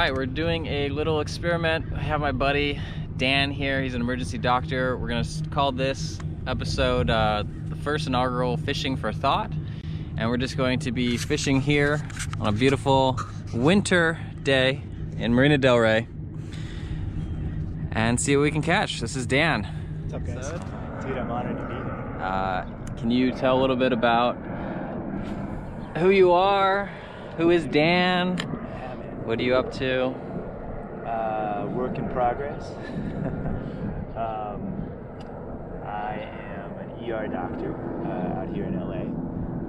Alright, we're doing a little experiment. I have my buddy Dan here. He's an emergency doctor. We're going to call this episode the first inaugural Fishing for Thought. And we're just going to be fishing here on a beautiful winter day in Marina Del Rey and see what we can catch. This is Dan. What's up, guys? Dude, I'm honored to be here. Can you tell a little bit about who you are? Who is Dan? What are you up to? Work in progress. I am an ER doctor out here in LA,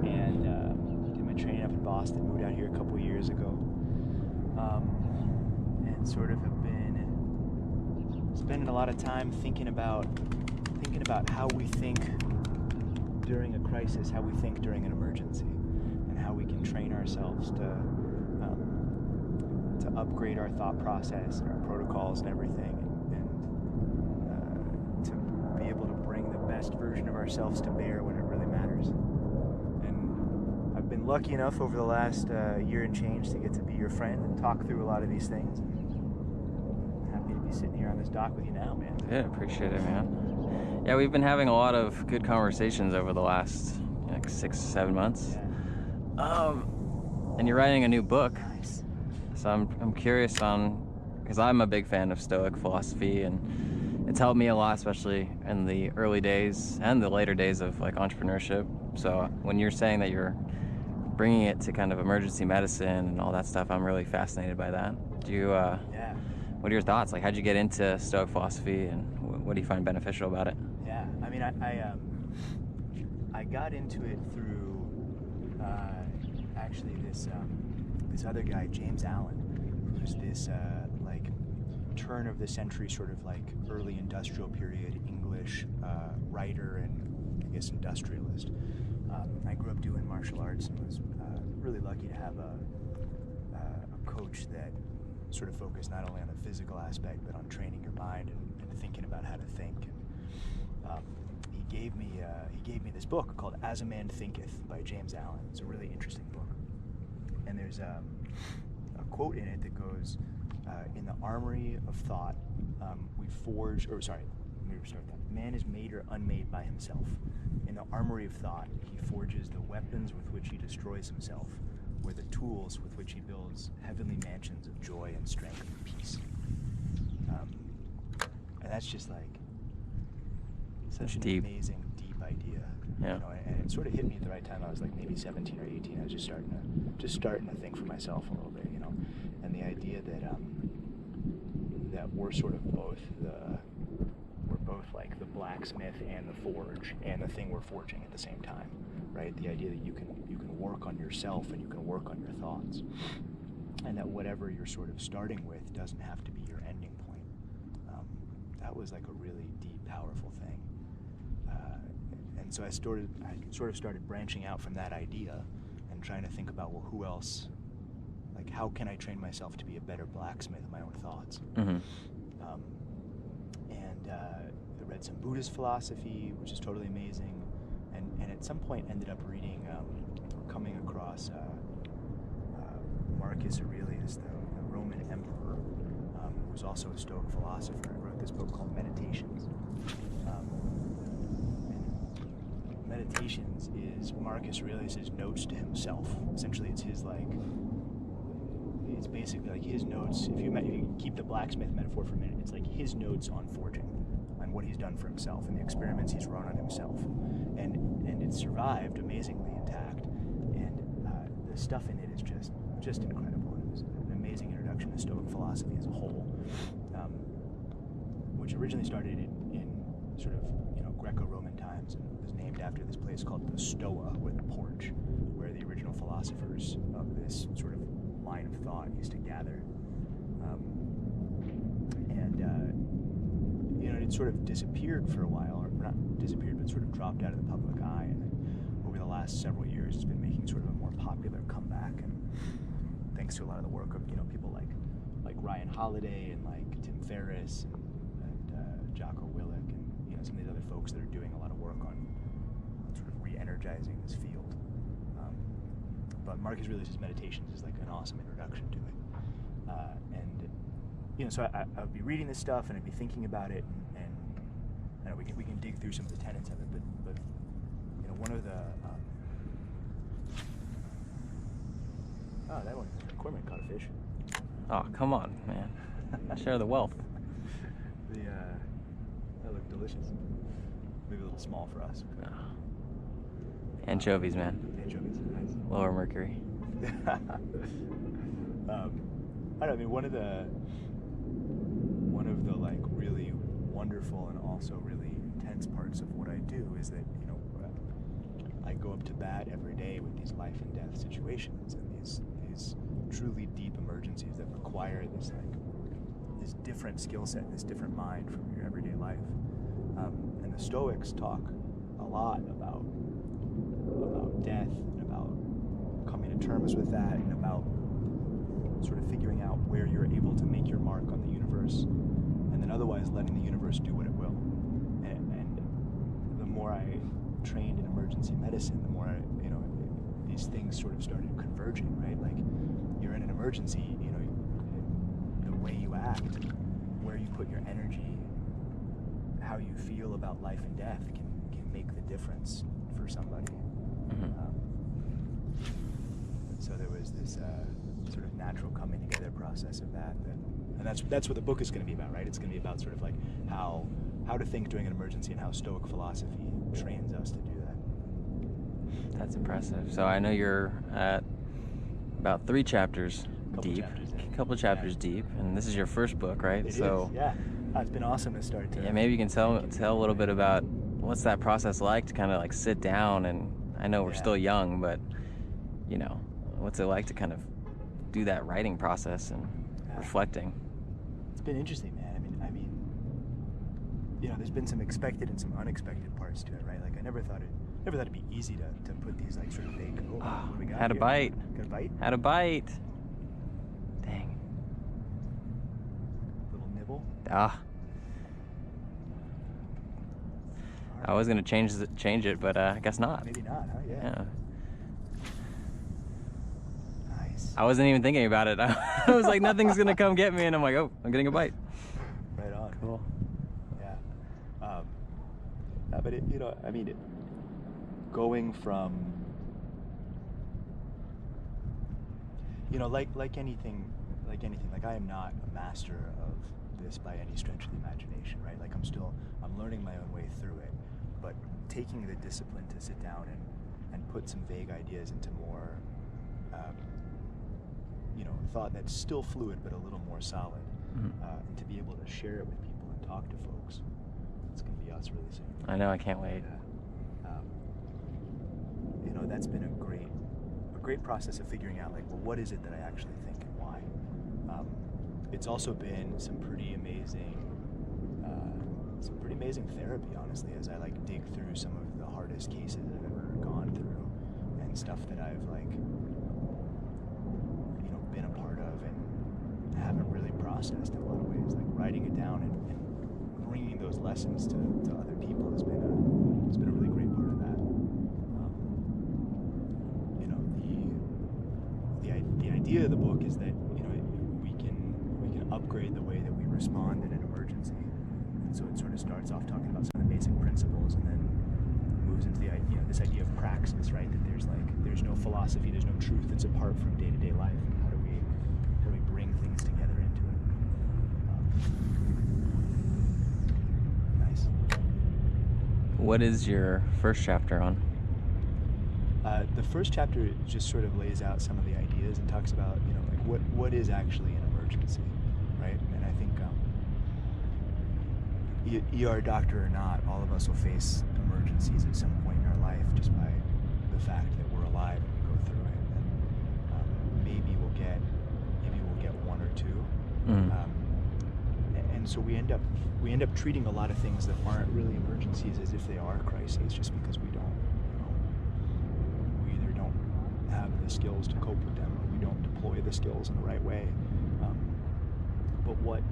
and did my training up in Boston, moved out here a couple years ago, and sort of have been spending a lot of time thinking about how we think during a crisis, how we think during an emergency, and how we can train ourselves to upgrade our thought process and our protocols and everything, and to be able to bring the best version of ourselves to bear when it really matters. And I've been lucky enough over the last year and change to get to be your friend and talk through a lot of these things. And happy to be sitting here on this dock with you now, man. Yeah, appreciate it, man. Yeah, we've been having a lot of good conversations over the last 6-7 months. Yeah. And you're writing a new book. Nice. So I'm curious on, because I'm a big fan of Stoic philosophy, and it's helped me a lot, especially in the early days and the later days of entrepreneurship. So when you're saying that you're bringing it to kind of emergency medicine and all that stuff, I'm really fascinated by that. Do you? Yeah. What are your thoughts? Like, how'd you get into Stoic philosophy, and what do you find beneficial about it? Yeah. I mean, I got into it through actually this other guy, James Allen, who's this turn of the century sort of early industrial period English writer and I guess industrialist. I grew up doing martial arts and was really lucky to have a coach that sort of focused not only on the physical aspect but on training your mind and thinking about how to think. And he gave me this book called As a Man Thinketh by James Allen. It's a really interesting book. And there's a quote in it that goes, in the armory of thought, we forge, or sorry, let me restart that. Man is made or unmade by himself. In the armory of thought, he forges the weapons with which he destroys himself, or the tools with which he builds heavenly mansions of joy and strength and peace. And that's just such an amazing, deep idea. Yeah. And it sort of hit me at the right time. I was maybe 17 or 18. I was just starting to think for myself a little bit, and the idea that we're sort of both like the blacksmith and the forge and the thing we're forging at the same time, right? The idea that you can work on yourself and you can work on your thoughts, and that whatever you're sort of starting with doesn't have to be your ending point. That was a really deep, powerful thing. And so I sort of started branching out from that idea and trying to think about, well, who else, how can I train myself to be a better blacksmith of my own thoughts? Mm-hmm. I read some Buddhist philosophy, which is totally amazing, and at some point ended up reading, coming across Marcus Aurelius, the Roman emperor, who was also a Stoic philosopher. He wrote this book called Meditations. Meditations is Marcus Aurelius' notes to himself. Essentially, it's his it's basically his notes. If you keep the blacksmith metaphor for a minute, it's his notes on forging, on what he's done for himself and the experiments he's run on himself, and it survived amazingly intact. And the stuff in it is just incredible. It was an amazing introduction to Stoic philosophy as a whole, which originally started in sort of Greco-Roman times and was named after this place called the Stoa, or the Porch, where the original philosophers of this sort of line of thought used to gather. It sort of disappeared for a while, or not disappeared, but sort of dropped out of the public eye. And then over the last several years, it's been making sort of a more popular comeback. And thanks to a lot of the work of people like Ryan Holiday and Tim Ferriss and Jocko Willink and some of these other folks that are doing a lot of work on sort of re-energizing this field. But Marcus Aurelius' Meditations is an awesome introduction to it. And so I would be reading this stuff and I'd be thinking about it, and I know we can dig through some of the tenets of it, but one of the oh, that one, Cormac caught a fish. Oh, come on, man. Share the wealth. That looked delicious. Maybe a little small for us. Oh. Anchovies, man. Anchovies, nice. Lower mercury. I don't know, I mean, one of the like really wonderful and also really intense parts of what I do is that, I go up to bat every day with these life and death situations and these truly deep emergencies that require this different skill set, this different mind from your everyday life. And the Stoics talk a lot about death and about coming to terms with that and about sort of figuring out where you're able to make your mark on the universe, and then otherwise letting the universe do what it will. And the more I trained in emergency medicine, the more these things sort of started converging, right? Like, you're in an emergency, the way you act, where you put your energy, how you feel about life and death can make the difference for somebody. So there was this sort of natural coming together process of that, and that's what the book is going to be about, right? It's going to be about sort of like how to think during an emergency and how Stoic philosophy trains us to do that. That's impressive. So I know you're at about 3 chapters deep. A couple chapters deep, and this is your first book, right? It is, yeah. It's been awesome to start to... Yeah, maybe you can tell a little bit about what's that process like to kind of like sit down, and I know we're still young, but what's it like to kind of do that writing process and reflecting? It's been interesting, man. I mean, there's been some expected and some unexpected parts to it, right? Like, I never thought it'd be easy to put these like sort of vague. What do we got? Had a bite. Got a bite? Had a bite. Dang. Little nibble. I was gonna change it, but I guess not. Maybe not, huh? Yeah. Nice. I wasn't even thinking about it. I was like, nothing's gonna come get me, and I'm like, oh, I'm getting a bite. Right on. Cool. Yeah. But going from, like anything, like I am not a master of this by any stretch of the imagination, right? Like, I'm learning my own way through it, but taking the discipline to sit down and put some vague ideas into more, thought that's still fluid but a little more solid, and to be able to share it with people and talk to folks. It's going to be us really soon. I know, I can't wait. That's been a great process of figuring out, like, well, what is it that I actually think and why? It's also been some pretty amazing therapy, honestly, as I dig through some of the hardest cases I've ever gone through and stuff that I've been a part of and haven't really processed in a lot of ways. Like, writing it down and bringing those lessons to other people has been a really great part of that. The idea of the book is that we can upgrade the way that we respond in an emergency, and so it sort of starts off talking about some of the basic principles, and then moves into the this idea of praxis, right? That there's no philosophy, there's no truth that's apart from day-to-day life. And how do we bring things together into it? Nice. What is your first chapter on? The first chapter just sort of lays out some of the ideas and talks about, what is actually an emergency, right? And I think, ER doctor or not, all of us will face emergencies at some point in our life just by the fact that we're alive and we go through it. And maybe we'll get one or two. And so we end up treating a lot of things that aren't really emergencies as if they are crises, just because we either don't have the skills to cope with them, or we don't deploy the skills in the right way. But what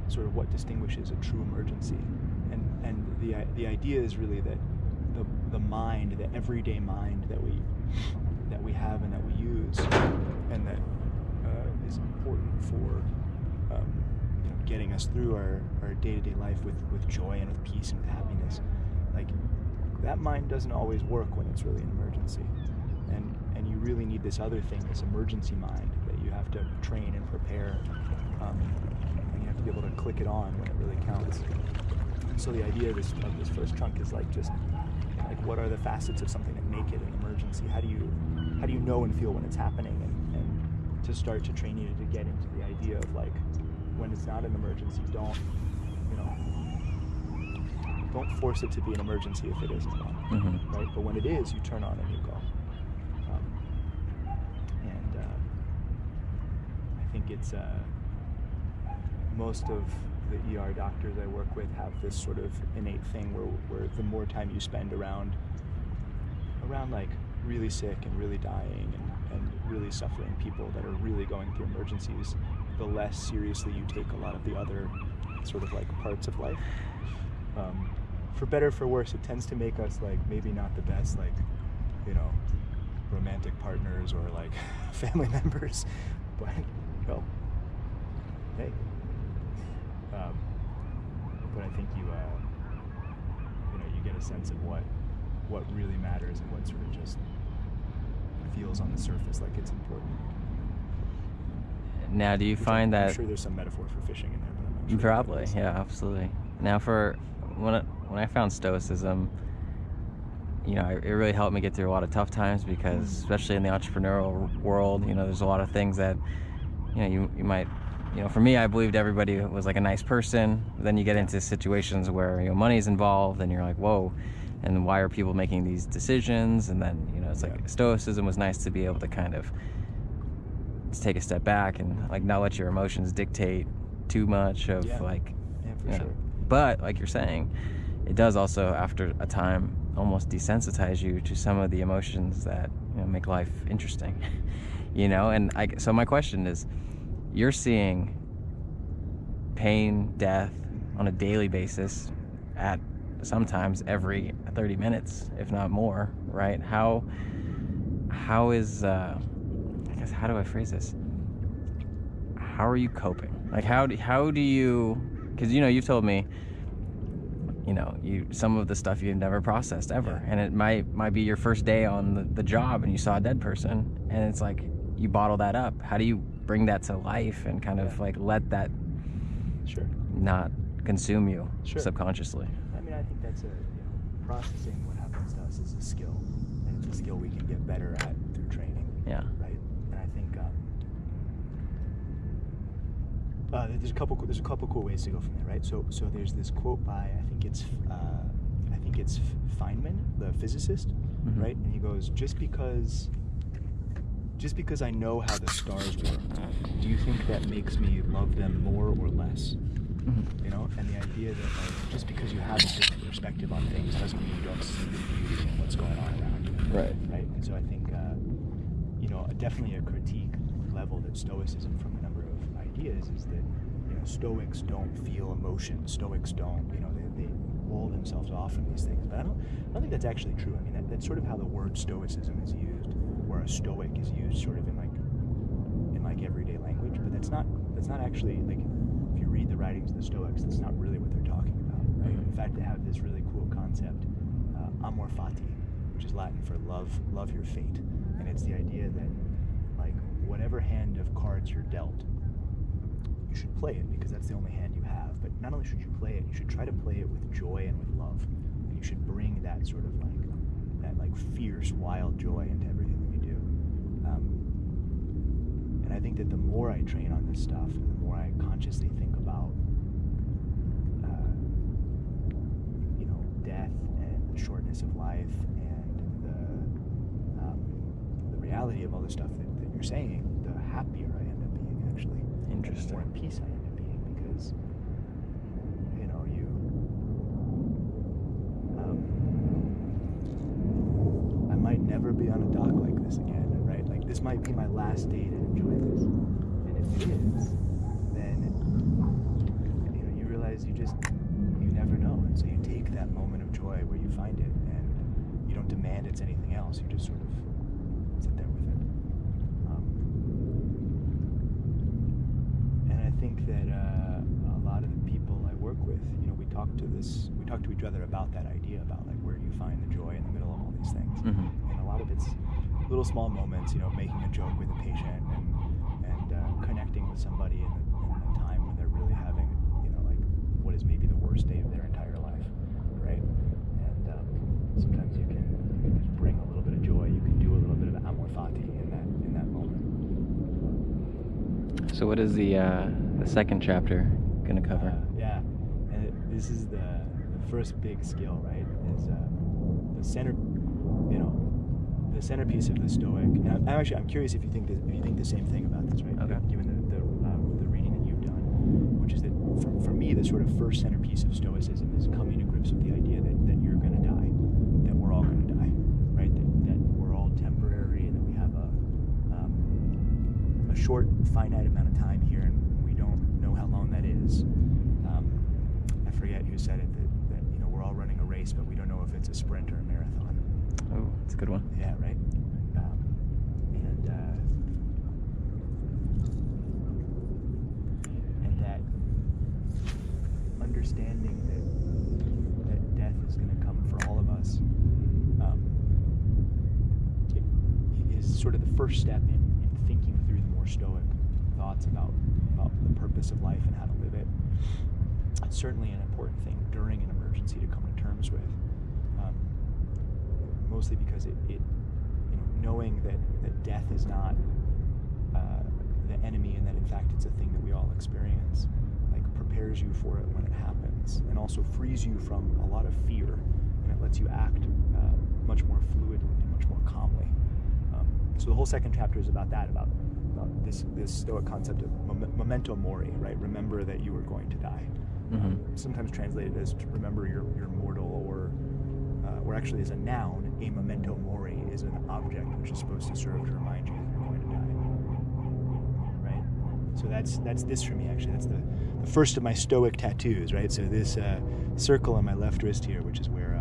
distinguishes a true emergency? And the idea is really that the mind, the everyday mind that we have and that we use, and that is important for getting us through our day-to-day life with joy and with peace and with happiness, like that mind doesn't always work when it's really an emergency. And you really need this other thing, this emergency mind that you have to train and prepare, and you have to be able to click it on when it really counts. So the idea of this first chunk is like just like what are the facets of something that make it an emergency? How do you know and feel when it's happening, and to start to train you to get into the idea of like when it's not an emergency, don't force it to be an emergency if it isn't one, Mm-hmm. right? But when it is, you turn on and you go. I think it's most of the ER doctors I work with have this sort of innate thing where the more time you spend around like really sick and really dying and really suffering people that are really going through emergencies, the less seriously you take a lot of the other sort of like parts of life. For better or for worse, it tends to make us like maybe not the best like, romantic partners or like family members, but hey. But I think you get a sense of what really matters and what sort of just feels on the surface like it's important. Now, do you find I'm that... sure there's some metaphor for fishing in there, but I'm not sure. Probably, yeah, absolutely. Now, when I found Stoicism, it really helped me get through a lot of tough times because, especially in the entrepreneurial world, there's a lot of things that, you might, for me, I believed everybody was like a nice person. Then you get into situations where, money's involved and you're like, whoa, and why are people making these decisions? And then, it's like Stoicism was nice to be able to kind of just take a step back and like not let your emotions dictate too much of sure. But like you're saying, it does also after a time almost desensitize you to some of the emotions that make life interesting. And so my question is, you're seeing pain, death on a daily basis at sometimes every 30 minutes, if not more, right? How is I guess, how do I phrase this? How are you coping? Like how do you, because you've told me some of the stuff you've never processed ever, and it might be your first day on the job and you saw a dead person and it's like you bottle that up. How do you bring that to life and kind of like let that not consume you subconsciously? I mean, I think that's processing what happens to us is a skill, and it's a skill we can get better at through training. Yeah. Right. And I think there's a couple cool ways to go from there, right? So there's this quote by I think it's Feynman, the physicist, right? And he goes, just because I know how the stars work, do you think that makes me love them more or less? And the idea that like, just because you have a different perspective on things doesn't mean you don't see the beauty in what's going on around you. Right. And so I think definitely a critique level that Stoicism from a number of ideas is that Stoics don't feel emotion. Stoics don't they wall themselves off from these things. But I don't think that's actually true. I mean that's sort of how the word Stoicism is used, where a Stoic is used sort of in everyday language, but that's not actually like. If you read the writings of the Stoics, that's not really what they're talking about, right? In fact, they have this really cool concept, amor fati, which is Latin for love your fate, and it's the idea that like whatever hand of cards you're dealt, you should play it because that's the only hand you have. But not only should you play it, you should try to play it with joy and with love, and you should bring that sort of like fierce, wild joy into everything that you do. And I think that the more I train on this stuff, and the more I consciously think about, death and the shortness of life and the reality of all the stuff that you're saying, the happier I end up being, actually. Interesting. The more at peace I end up being, because, I might never be on a dock like this again, right? Like, this might be my last day to enjoy this. And if it is, then, you realize you never know. And so you take that moment of joy where you find it, and you don't demand it's anything else. You just sort of sit there with it. And I think that a this. We talk to each other about that idea about like where do you find the joy in the middle of all these things, and a lot of it's little small moments, making a joke with a patient and connecting with somebody in a time when they're really having, like what is maybe the worst day of their entire life, right? And sometimes you can just bring a little bit of joy. You can do a little bit of amor fati in that moment. So what is the second chapter going to cover? This is the first big skill, right? Is the centerpiece of the Stoic. And I'm curious if you think the same thing about this, right? Okay. Given the reading that you've done, which is that for me the sort of first centerpiece of Stoicism is coming to grips with the idea that you're going to die, that we're all going to die, right? That we're all temporary, and that we have a short, finite amount of time here, and we don't know how long that is. I forget who said it, that we're all running a race, but we don't know if it's a sprint or a marathon. Oh, that's a good one. Yeah, right. And that understanding that death is going to come for all of us is sort of the first step in thinking through the more Stoic thoughts about the purpose of life and how to live it. It's certainly an important thing during an emergency to come to terms with, mostly because it knowing that death is not the enemy, and that in fact it's a thing that we all experience, like prepares you for it when it happens, and also frees you from a lot of fear, and it lets you act much more fluidly and much more calmly. So the whole second chapter is about that, about this Stoic concept of memento mori, right? Remember that you are going to die. Sometimes translated as to remember you're mortal, or actually as a noun, a memento mori is an object which is supposed to serve to remind you that you're going to die. Right? So that's this for me, actually. That's the first of my Stoic tattoos, right? So this circle on my left wrist here, which is where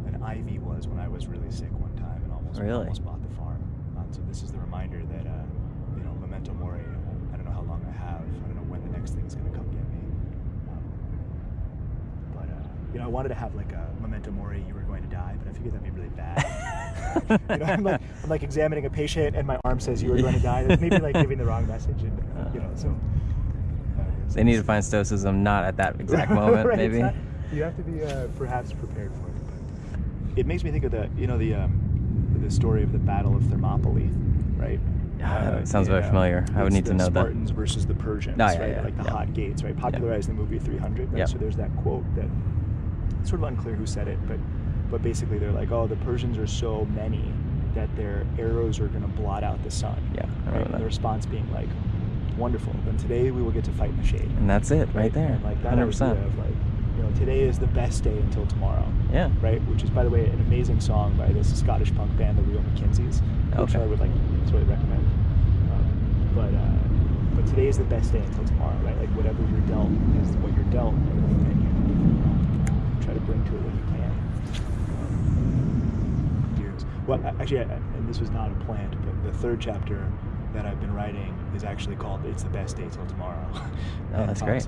an ivy was when I was really sick one time and almost bought the farm. So this is the reminder that memento mori. I don't know how long I have. I don't know when the next thing's going to come get me. But I wanted to have like a memento mori, you were going to die, but I figured that'd be really bad. I'm like examining a patient, and my arm says you were going to die. That's maybe like giving the wrong message, and so. They need to find Stoicism not at that exact moment, right, maybe. You have to be perhaps prepared for it. But it makes me think of the story of the Battle of Thermopylae, right? Sounds very familiar. I would need to know that. The Spartans versus the Persians, right? Like the hot gates, right? Popularized in the movie 300, right? So there's that quote that, it's sort of unclear who said it, but basically they're like, oh, the Persians are so many that their arrows are going to blot out the sun. Yeah, I remember that. And the response being like, wonderful, then today we will get to fight in the shade. And that's it, right there. And like that 100%. idea of like, today is the best day until tomorrow. Yeah. Right? Which is, by the way, an amazing song by this Scottish punk band, the Real McKenzies, which I would really recommend. But today is the best day until tomorrow, right? Like whatever you're dealt is what you're dealt, and you try to bring to it what you can. Years. Well, actually, and this was not a plant, but the third chapter that I've been writing is actually called "It's the Best Day Till Tomorrow." Oh, that's great.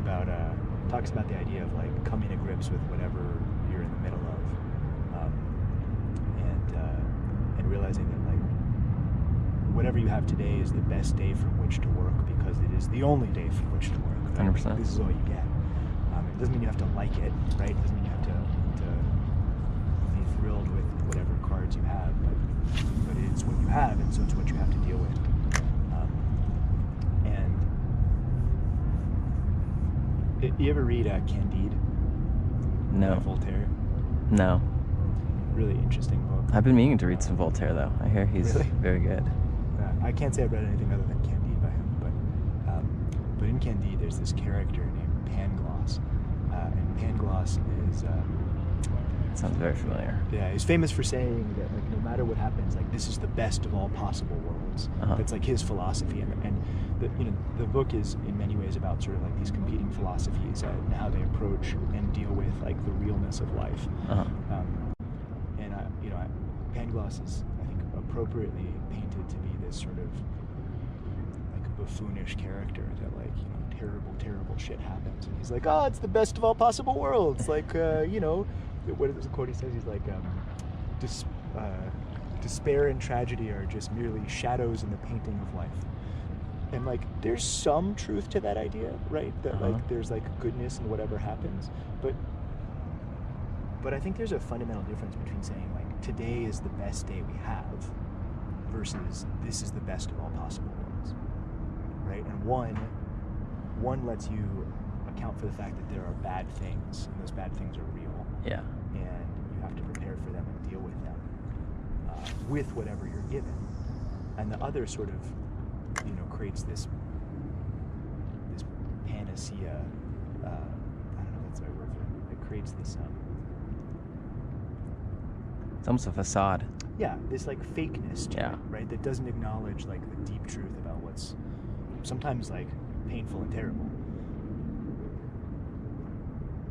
Talks about the idea of like coming to grips with whatever you're in the middle of, and realizing that like whatever you have today is the best day from which to work, because it is the only day from which to work. 100%. This is all you get. It doesn't mean you have to like it, right? It doesn't mean you have to be thrilled with whatever cards you have, but it's what you have, and so it's what you have to deal with. You ever read Candide? No. By Voltaire? No. Really interesting book. I've been meaning to read some Voltaire, though. I hear he's very good. I can't say I've read anything other than Candide by him, but in Candide there's this character named Pangloss, and Pangloss is... Sounds very familiar. Yeah, he's famous for saying that like no matter what happens, like this is the best of all possible worlds. That's like his philosophy, and the book is in many ways about sort of like these competing philosophies and how they approach and deal with like the realness of life. Pangloss is, I think, appropriately painted to be this sort of like buffoonish character that like terrible terrible shit happens. And he's like, oh, it's the best of all possible worlds. Like, you know, what is the quote he says? He's like, despair and tragedy are just merely shadows in the painting of life. And like, there's some truth to that idea, right? That like, there's like goodness in whatever happens. But I think there's a fundamental difference between saying like, today is the best day we have versus this is the best of all possible worlds, right? And one lets you account for the fact that there are bad things, and those bad things are real. Yeah. And you have to prepare for them and deal with them with whatever you're given. And the other sort of, you know, creates this panacea. I don't know if that's the right word for it. It creates this. It's almost a facade. Yeah, this like fakeness to Yeah. it, right? That doesn't acknowledge like the deep truth about what's sometimes like painful and terrible.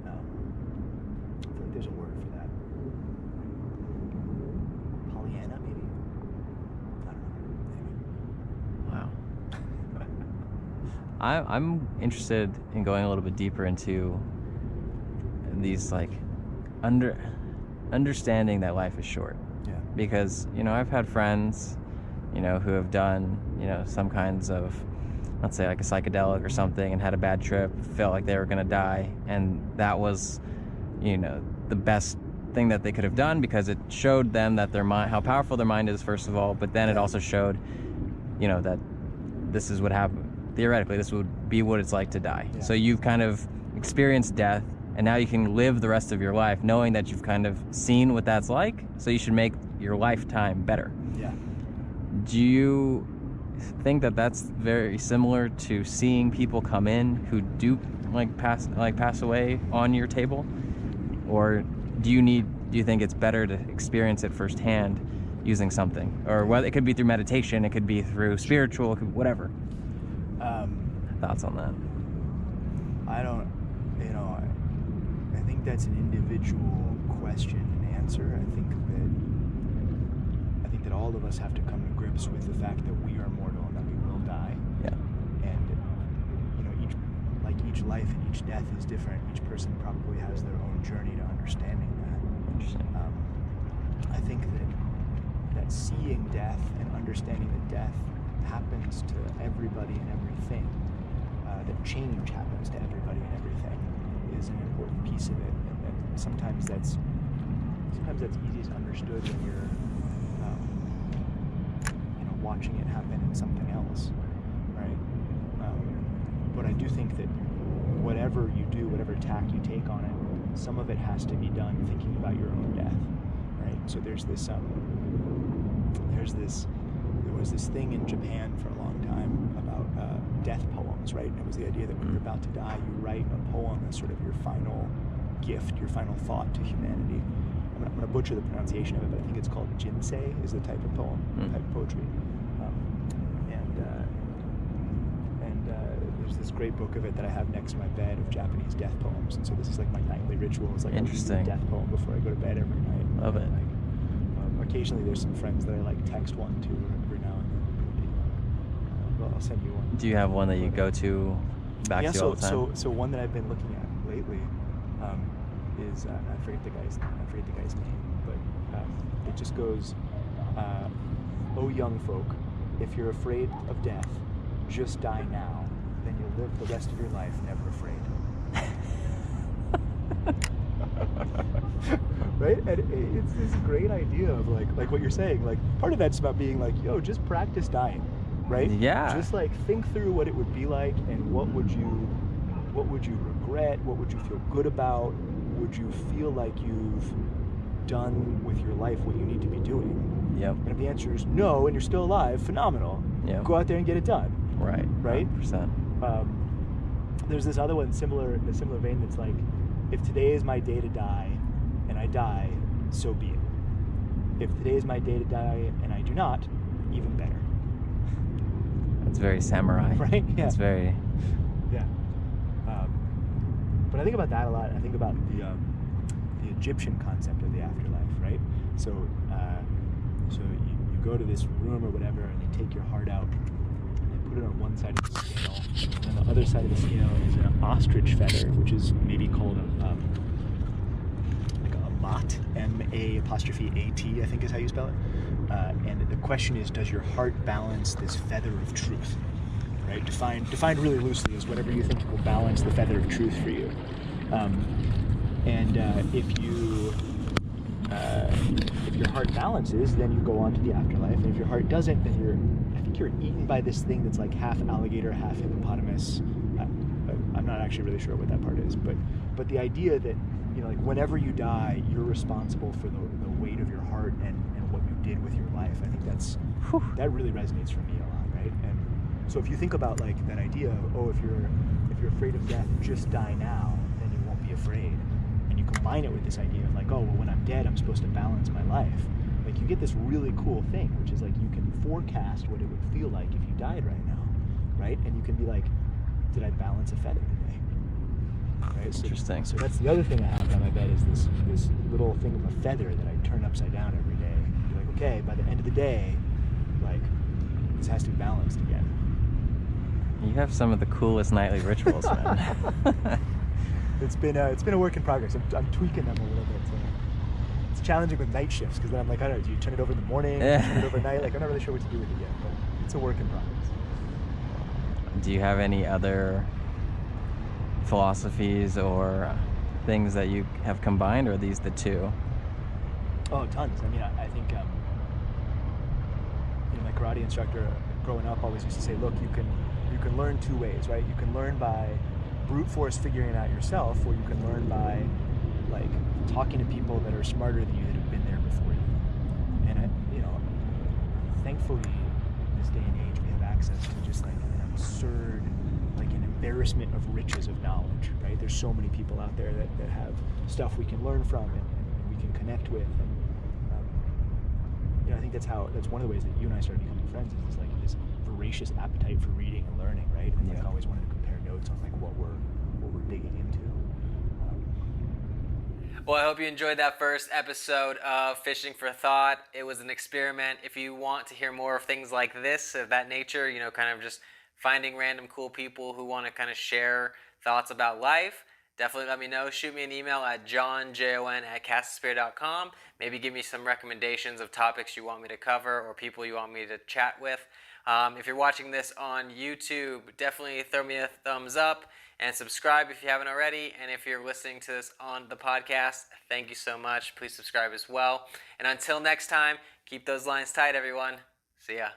I feel like there's a word for that. Pollyanna, maybe? I don't know. Maybe. Wow. I'm interested in going a little bit deeper into these like understanding that life is short. Yeah. Because, you know, I've had friends, you know, who have done, you know, some kinds of, let's say like a psychedelic or something, and had a bad trip, felt like they were going to die, and that was, you know, the best thing that they could have done, because it showed them that their mind, how powerful their mind is, first of all, but then it also showed, you know, that this is what happened. Theoretically, this would be what it's like to die. Yeah. So you've kind of experienced death, and now you can live the rest of your life knowing that you've kind of seen what that's like, so you should make your lifetime better. Yeah. Do you think that that's very similar to seeing people come in who do pass away on your table? Or do you think it's better to experience it firsthand using something? Or whether it could be through meditation, it could be through spiritual, whatever. Thoughts on that? I don't, you know, I think that's an individual question and answer. I think that all of us have to come to grips with the fact that we are mortal and that we will die. Yeah. And, you know, each life and each death is different. Each person probably has their own journey to understanding that. Interesting. I think that seeing death and understanding that death happens to everybody and everything, that change happens to everybody and everything, is an important piece of it. And sometimes that's easiest understood when you're watching it happen in something else, right? But I do think that whatever you do, whatever tack you take on it, some of it has to be done thinking about your own death, right? So there was this thing in Japan for a long time about death poems, right? And it was the idea that when you're about to die, you write a poem as sort of your final gift, your final thought to humanity. I'm going to butcher the pronunciation of it, but I think it's called jinsei, is the type of poem, type of poetry. There's this great book of it that I have next to my bed of Japanese death poems, and so this is like my nightly ritual. It's like I read a death poem before I go to bed every night. Love it. Occasionally there's some friends that I like text one to every now and then. Well, I'll send you one. Do you have one that you go to back to all the time? So one that I've been looking at lately is I forget the guy's name, but it just goes, "Oh young folk, if you're afraid of death, just die now. Then you'll live the rest of your life never afraid." Right? And it's this great idea of like what you're saying. Like, part of that's about being like, yo, just practice dying, right? Yeah. Just like think through what it would be like, and what would you regret? What would you feel good about? Would you feel like you've done with your life what you need to be doing? Yep. And if the answer is no, and you're still alive, phenomenal. Yep. Go out there and get it done. Right. Right? 100%. There's this other one, in a similar vein, that's like, if today is my day to die, and I die, so be it. If today is my day to die, and I do not, even better. It's very samurai. Right? Yeah. It's very... Yeah. But I think about that a lot. I think about the Egyptian concept of the afterlife, right? So you go to this room or whatever, and they take your heart out, and they put it on one side of the scale, and on the other side of the scale is an ostrich feather, which is maybe called like a mat, M-A'-A-T, I think is how you spell it. And the question is, does your heart balance this feather of truth? Right? Defined really loosely as whatever you think will balance the feather of truth for you. If your heart balances, then you go on to the afterlife. And if your heart doesn't, then I think you're eaten by this thing that's like half alligator, half hippopotamus. I'm not actually really sure what that part is, but the idea that, you know, like whenever you die, you're responsible for the weight of your heart and what you did with your life. I think that really resonates for me a lot, right? And so if you think about like that idea of, oh, if you're afraid of death, just die now, then you won't be afraid. And you combine it with this idea of like, oh, well, when I'm dead, I'm supposed to balance my life. Like you get this really cool thing, which is like you can forecast what it would feel like if you died right now, right? And you can be like, did I balance a feather today? Right? Interesting. So that's the other thing I have on my bed is this little thing of a feather that I turn upside down every day. And be like, okay, by the end of the day, like this has to be balanced again. You have some of the coolest nightly rituals, man. It's been a work in progress. I'm tweaking them a little bit. So it's challenging with night shifts because then I'm like, I don't know, do you turn it over in the morning? Yeah. Turn it over at night? Like I'm not really sure what to do with it yet, but it's a work in progress. Do you have any other philosophies or things that you have combined, or are these the two? Oh, tons. I mean, I think you know, my karate instructor growing up always used to say, look, you can learn two ways, right? You can learn by brute force figuring it out yourself, or you can learn by like talking to people that are smarter than you that have been there before you. And you know, thankfully, in this day and age, we have access to just like an absurd, like an embarrassment of riches of knowledge, right? There's so many people out there that have stuff we can learn from and we can connect with. And you know, I think that's one of the ways that you and I started becoming friends is like this voracious appetite for reading and learning, right? And like always wanted to compare notes on like what we're digging into. Well, I hope you enjoyed that first episode of Fishing for Thought. It was an experiment. If you want to hear more of things like this, of that nature, you know, kind of just finding random cool people who want to kind of share thoughts about life, definitely let me know. Shoot me an email at johnjon@castthespirit.com. Maybe give me some recommendations of topics you want me to cover or people you want me to chat with. If you're watching this on YouTube, definitely throw me a thumbs up and subscribe if you haven't already. And if you're listening to this on the podcast, thank you so much. Please subscribe as well. And until next time, keep those lines tight, everyone. See ya.